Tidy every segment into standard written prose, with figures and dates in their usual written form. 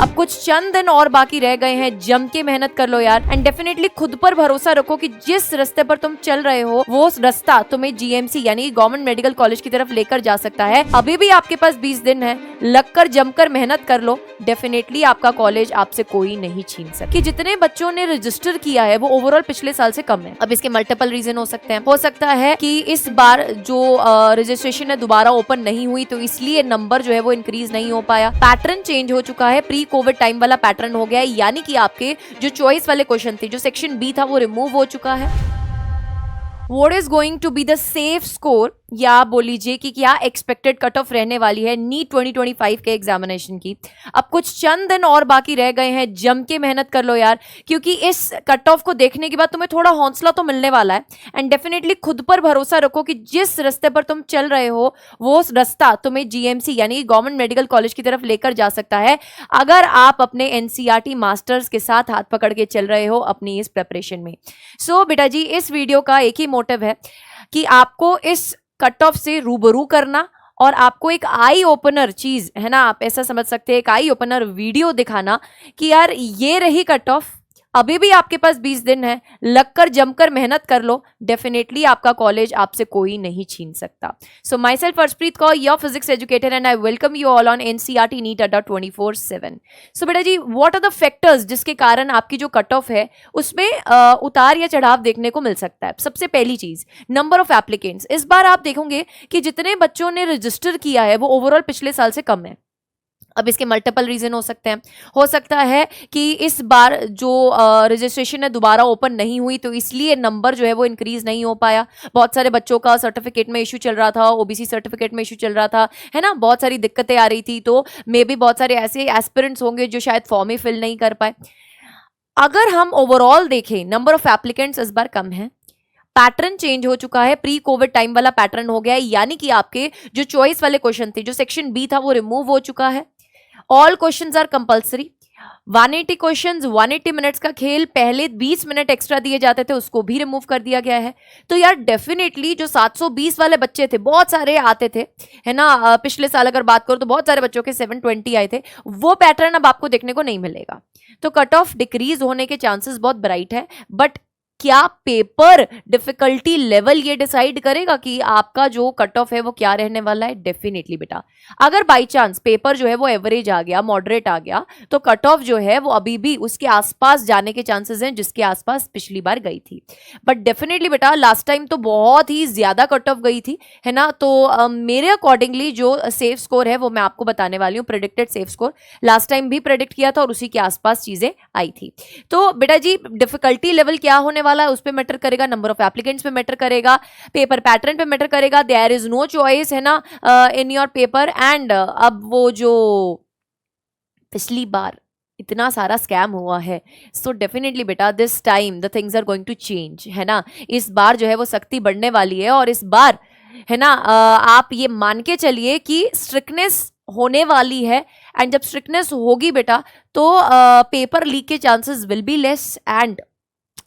अब कुछ चंद दिन और बाकी रह गए हैं, जम के मेहनत कर लो यार एंड डेफिनेटली खुद पर भरोसा रखो कि जिस रास्ते पर तुम चल रहे हो वो रास्ता तुम्हें जीएमसी यानी गवर्नमेंट मेडिकल कॉलेज की तरफ लेकर जा सकता है। अभी भी आपके पास 20 दिन है, लगकर जमकर मेहनत कर लो, डेफिनेटली आपका कॉलेज आपसे कोई नहीं छीन सकता। कि जितने बच्चों ने रजिस्टर किया है वो ओवरऑल पिछले साल से कम है। अब इसके मल्टीपल रीजन हो सकते हैं। हो सकता है कि इस बार जो रजिस्ट्रेशन है दोबारा ओपन नहीं हुई तो इसलिए नंबर जो है वो इंक्रीज नहीं हो पाया। पैटर्न चेंज हो चुका है, प्री कोविड टाइम वाला पैटर्न हो गया है, यानी कि आपके जो चॉइस वाले क्वेश्चन थे, जो सेक्शन बी था वो रिमूव हो चुका है। What is going to be the safe score या बोल लीजिए कि क्या एक्सपेक्टेड कट ऑफ रहने वाली है नीट 2025 के एग्जामिनेशन की। अब कुछ चंद दिन और बाकी रह गए हैं, जम के मेहनत कर लो यार, क्योंकि इस कट ऑफ को देखने के बाद तुम्हें थोड़ा हौसला तो मिलने वाला है एंड डेफिनेटली खुद पर भरोसा रखो कि जिस रास्ते पर तुम चल रहे हो वो रास्ता तुम्हें जीएमसी यानी गवर्नमेंट मेडिकल कॉलेज की तरफ लेकर जा सकता है, अगर आप अपने एनसीईआरटी मास्टर्स के साथ हाथ पकड़ के चल रहे हो अपनी इस प्रिपरेशन में। सो बेटा जी, इस वीडियो का एक ही मोटिव है कि आपको इस कट ऑफ से रूबरू करना और आपको एक आई ओपनर चीज है ना, आप ऐसा समझ सकते हैं, एक आई ओपनर वीडियो दिखाना कि यार ये रही कट ऑफ, अभी भी आपके पास 20 दिन है, लगकर जमकर मेहनत कर लो, डेफिनेटली आपका कॉलेज आपसे कोई नहीं छीन सकता। So myself Arshpreet Kaur, your physics educator and I welcome you all on NCERT NEET Adda 24/7। So बेटा जी, व्हाट आर द फैक्टर्स जिसके कारण आपकी जो कट ऑफ है उसमें उतार या चढ़ाव देखने को मिल सकता है। सबसे पहली चीज, नंबर ऑफ एप्लीकेंट्स। इस बार आप देखोगे कि जितने बच्चों ने रजिस्टर किया है वो ओवरऑल पिछले साल से कम है। अब इसके मल्टीपल रीजन हो सकते हैं। हो सकता है कि इस बार जो रजिस्ट्रेशन है दोबारा ओपन नहीं हुई तो इसलिए नंबर जो है वो इंक्रीज नहीं हो पाया। बहुत सारे बच्चों का सर्टिफिकेट में इशू चल रहा था, ओबीसी सर्टिफिकेट में इशू चल रहा था, है ना, बहुत सारी दिक्कतें आ रही थी, तो मे बी बहुत सारे ऐसे एस्पिरेंट्स होंगे जो शायद फॉर्म ही फिल नहीं कर पाए। अगर हम ओवरऑल देखें, नंबर ऑफ एप्लीकेंट्स इस बार कम है, पैटर्न चेंज हो चुका है, प्री कोविड टाइम वाला पैटर्न हो गया है, यानी कि आपके जो चॉइस वाले क्वेश्चन थे, जो सेक्शन बी था वो रिमूव हो चुका है। All questions are compulsory. 180 questions, 180 minutes का खेल, पहले 20 मिनट एक्स्ट्रा दिए जाते थे उसको भी रिमूव कर दिया गया है। तो यार डेफिनेटली जो 720 वाले बच्चे थे, बहुत सारे आते थे, है ना, पिछले साल अगर बात करो तो बहुत सारे बच्चों के 720 आए थे, वो पैटर्न अब आपको देखने को नहीं मिलेगा। तो कट ऑफ डिक्रीज होने के चांसेस बहुत ब्राइट है, बट क्या पेपर डिफिकल्टी लेवल ये डिसाइड करेगा कि आपका जो कट ऑफ है वो क्या रहने वाला है? डेफिनेटली बेटा, अगर बाई चांस पेपर जो है वो एवरेज आ गया, मॉडरेट आ गया, तो कट ऑफ जो है वो अभी भी उसके आसपास जाने के चांसेस हैं जिसके आसपास पिछली बार गई थी। बट डेफिनेटली बेटा, लास्ट टाइम तो बहुत ही ज्यादा कट ऑफ गई थी, है ना, तो मेरे अकॉर्डिंगली जो सेफ स्कोर है वो मैं आपको बताने वाली हूँ। Predicted safe score last time भी प्रेडिक्ट किया था और उसी के आसपास चीजें आई थी। तो बेटा जी, डिफिकल्टी लेवल क्या होने वाला है उस पे मैटर करेगा, नंबर ऑफ एप्लीकेंट्स पे मैटर करेगा, पेपर पैटर्न पे मैटर करेगा, देयर इज नो चॉइस, है ना, इन योर पेपर। एंड अब वो जो पिछली बार इतना सारा स्कैम हुआ है, सो डेफिनेटली बेटा this time the things are going to change, है ना। इस बार जो है वो सख्ती बढ़ने वाली है और इस बार, है ना, आप ये मान के चलिए कि स्ट्रिक्टनेस होने वाली है। एंड जब स्ट्रिक्टनेस होगी बेटा तो पेपर लीक के chances will be less and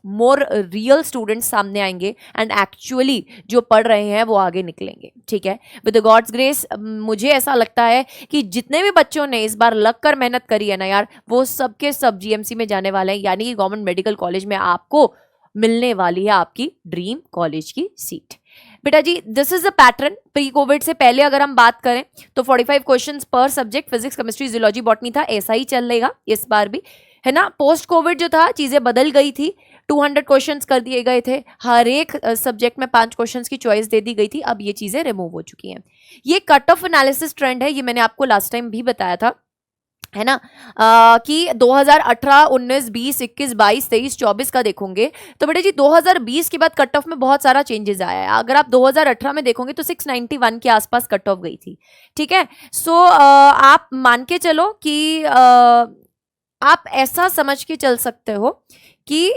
more real students सामने आएंगे एंड एक्चुअली जो पढ़ रहे हैं वो आगे निकलेंगे। ठीक है, विद गॉड्स ग्रेस मुझे ऐसा लगता है कि जितने भी बच्चों ने इस बार लग कर मेहनत करी है ना यार, वो सब के सब जीएमसी में जाने वाले हैं, यानी कि गवर्नमेंट मेडिकल कॉलेज में आपको मिलने वाली है आपकी ड्रीम कॉलेज की सीट। बेटा जी, this is a pattern. Pre covid से पहले अगर हम बात करें तो 45 क्वेश्चंस पर subject, physics, chemistry, geology, botany था, ऐसा ही चलेगा इस बार भी, है ना। पोस्ट कोविड जो था चीजें बदल गई थी, 200 क्वेश्चंस कर दिए गए थे, हर एक सब्जेक्ट में 5 क्वेश्चंस की चॉइस दे दी गई थी। अब ये चीजें रिमूव हो चुकी हैं। ये कट ऑफ एनालिसिस ट्रेंड है, ये मैंने आपको लास्ट टाइम भी बताया था, है ना, कि 2018, 19, 20, 21, 22, 23, 24 का देखोगे तो बेटा जी 2020 के बाद कट ऑफ में बहुत सारा चेंजेस आया है। अगर आप 2018 में देखोगे तो 691 के आसपास कट ऑफ गई थी। ठीक है, सो आप मान के चलो कि आप ऐसा समझ के चल सकते हो कि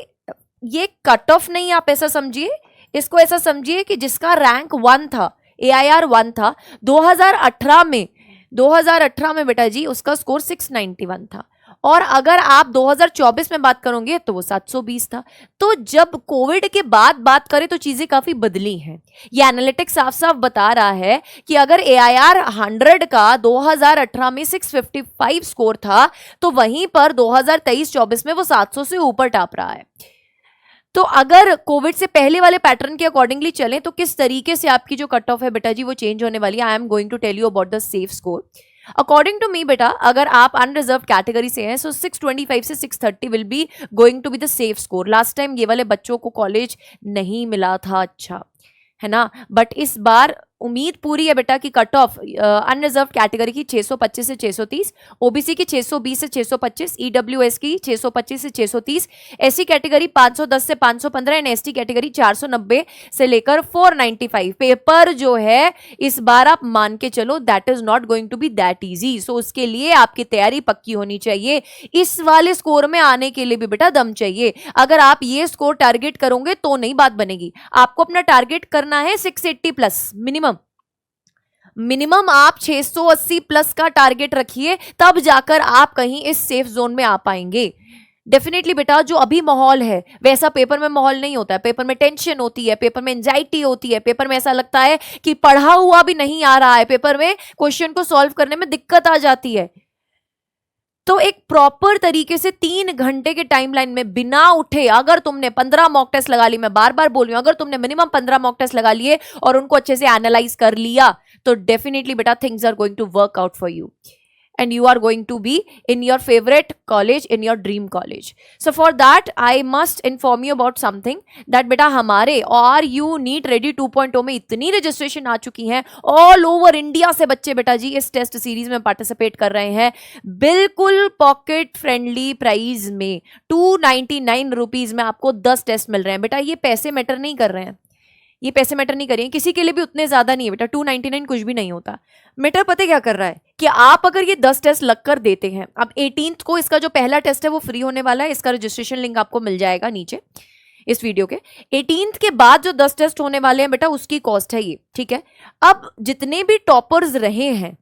ये कट ऑफ नहीं, आप ऐसा समझिए, इसको ऐसा समझिए कि जिसका रैंक 1 था, AIR 1 था, 2018 में 2018 में बेटा जी उसका स्कोर 691 था, और अगर आप 2024 में बात करोगे तो वो 720 था। तो जब कोविड के बाद बात करें तो चीजें काफी बदली हैं। ये एनालिटिक्स साफ साफ बता रहा है कि अगर AIR 100 का 2018 में 655 स्कोर था, तो वहीं पर 2023-24 में वो 700 से ऊपर टाप रहा है। तो अगर कोविड से पहले वाले पैटर्न के अकॉर्डिंगली चलें तो किस तरीके से आपकी जो कट ऑफ है बेटा जी वो चेंज होने वाली है। I am going to tell you about the safe score. According to me बेटा, अगर आप अनरिजर्व कैटेगरी से हैं सो 625 से 630 will be going to be the safe score. Last time ये वाले बच्चों को कॉलेज नहीं मिला था, अच्छा है ना, बट इस बार उम्मीद पूरी है बेटा कि कट ऑफ अनरिजर्व कैटेगरी की 625 से 630, ओबीसी की 620 से 625, ईडब्ल्यूएस की 625 से 630, एससी कैटेगरी 510 से 515 एंड एसटी कैटेगरी 490 से लेकर 495। पेपर जो है इस बार आप मान के चलो that is not going to be that easy. So उसके लिए आपकी तैयारी पक्की होनी चाहिए। इस वाले स्कोर में आने के लिए भी बेटा दम चाहिए। अगर आप ये स्कोर टारगेट करोगे तो नहीं बात बनेगी। आपको अपना टारगेट करना है 680 प्लस मिनिमम आप 680 प्लस का टारगेट रखिए, तब जाकर आप कहीं इस सेफ जोन में आ पाएंगे। डेफिनेटली बेटा जो अभी माहौल है वैसा पेपर में माहौल नहीं होता है। पेपर में टेंशन होती है, पेपर में एंजाइटी होती है, पेपर में ऐसा लगता है कि पढ़ा हुआ भी नहीं आ रहा है, पेपर में क्वेश्चन को सॉल्व करने में दिक्कत आ जाती है। तो एक प्रॉपर तरीके से 3 घंटे के टाइमलाइन में बिना उठे अगर तुमने 15 मॉक टेस्ट लगा ली, मैं बार बार बोल रही हूं, अगर तुमने मिनिमम 15 मॉक टेस्ट लगा लिए और उनको अच्छे से एनालाइज कर लिया तो डेफिनेटली बेटा things are going to work out for you and you are going to be in your favorite college, in your dream college. So for that I must inform you about something that बेटा हमारे और you NEET Ready 2.0 में इतनी registration आ चुकी हैं, all over India से बच्चे बेटा जी इस टेस्ट सीरीज में पार्टिसिपेट कर रहे हैं बिल्कुल पॉकेट फ्रेंडली प्राइस में। 299 रुपीज में आपको 10 टेस्ट मिल रहे हैं। बेटा ये पैसे मैटर नहीं कर रहे हैं, ये पैसे मैटर नहीं करिए, किसी के लिए भी उतने ज्यादा नहीं है बेटा। 299 कुछ भी नहीं होता। मैटर पता क्या कर रहा है कि आप अगर ये 10 टेस्ट लग कर देते हैं, अब 18th को इसका जो पहला टेस्ट है वो फ्री होने वाला है। इसका रजिस्ट्रेशन लिंक आपको मिल जाएगा नीचे इस वीडियो के। 18th के बाद जो 10 टेस्ट होने वाले हैं बेटा उसकी कॉस्ट है ये, ठीक है। अब जितने भी टॉपर्स रहे हैं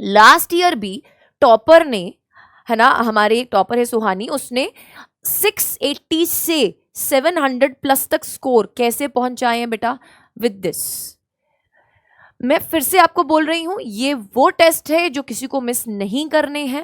लास्ट ईयर भी टॉपर ने, है ना, हमारे एक टॉपर है सुहानी, उसने 680 से 700 प्लस तक स्कोर कैसे पहुंचाए हैं बेटा विद दिस। मैं फिर से आपको बोल रही हूं ये वो टेस्ट है जो किसी को मिस नहीं करने हैं।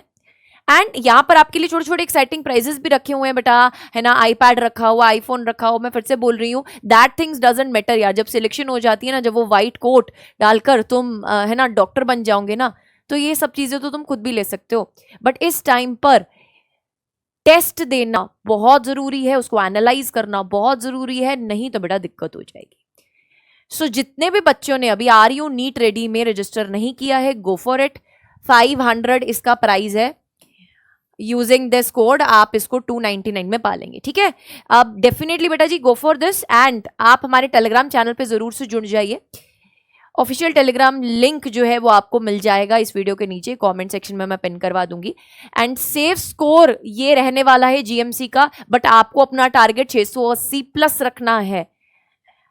एंड यहां पर आपके लिए छोटे छोटे एक्साइटिंग प्राइजेस भी रखे हुए हैं बेटा, है ना, आईपैड रखा हुआ, आईफोन रखा हुआ। मैं फिर से बोल रही हूं दैट थिंग्स डजंट मैटर यार। जब सिलेक्शन हो जाती है ना, जब वो व्हाइट कोट डालकर तुम है ना डॉक्टर बन जाओगे ना, तो ये सब चीजें तो तुम खुद भी ले सकते हो। बट इस टाइम पर टेस्ट देना बहुत जरूरी है, उसको एनालाइज करना बहुत जरूरी है, नहीं तो बेटा दिक्कत हो जाएगी। सो जितने भी बच्चों ने अभी आर यू नीट रेडी में रजिस्टर नहीं किया है, गो फॉर इट। 500 इसका प्राइस है। यूजिंग दिस कोड आप इसको 299 में पालेंगे, ठीक है। अब डेफिनेटली बेटा जी गो फॉर दिस। एंड आप हमारे टेलीग्राम चैनल पे जरूर से जुड़ जाइए। ऑफिशियल टेलीग्राम लिंक जो है वो आपको मिल जाएगा इस वीडियो के नीचे, कमेंट सेक्शन में मैं पिन करवा दूंगी। एंड सेफ स्कोर ये रहने वाला है जीएमसी का, बट आपको अपना टारगेट 680 प्लस रखना है।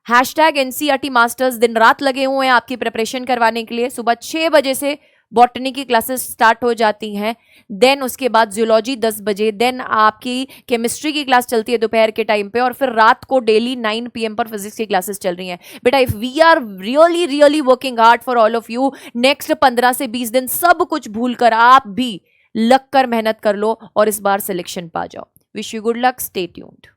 #NCERT मास्टर्स दिन रात लगे हुए हैं आपकी प्रिपरेशन करवाने के लिए। सुबह 6 बजे से बॉटनी की क्लासेस स्टार्ट हो जाती हैं, देन उसके बाद जूलॉजी 10 बजे, देन आपकी केमिस्ट्री की क्लास चलती है दोपहर के टाइम पे, और फिर रात को डेली 9 PM पर फिजिक्स की क्लासेस चल रही हैं। बेटा if we are really really working hard for all of you, next 15 से 20 दिन सब कुछ भूलकर आप भी लग कर मेहनत कर लो और इस बार सिलेक्शन पा जाओ। Wish you good luck, stay tuned.